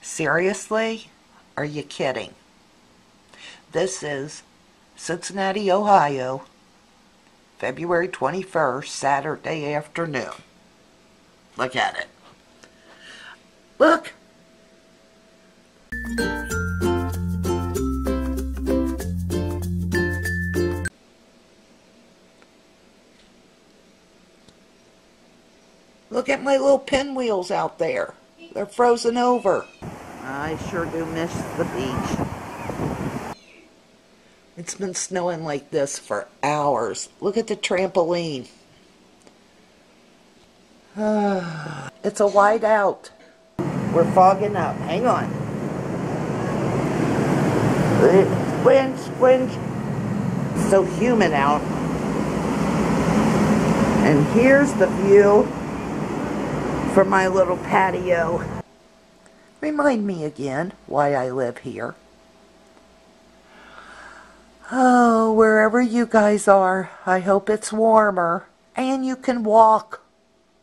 Seriously? Are you kidding? This is Cincinnati, Ohio, February 21st, Saturday afternoon. Look at it. Look! Look at my little pinwheels out there. They're frozen over. I sure do miss the beach. It's been snowing like this for hours. Look at the trampoline. It's a white out. We're fogging up. Hang on. Squinch, squinch. It's so humid out. And here's the view from my little patio. Remind me again why I live here. Oh, wherever you guys are, I hope it's warmer and you can walk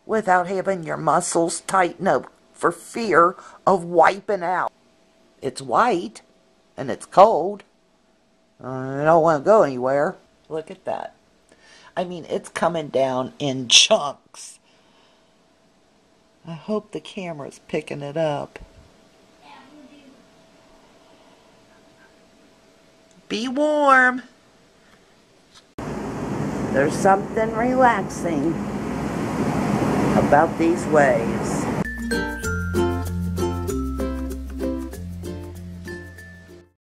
without having your muscles tighten up for fear of wiping out. It's white and it's cold. I don't want to go anywhere. Look at that. I mean, it's coming down in chunks. I hope the camera's picking it up. Be warm. There's something relaxing about these waves.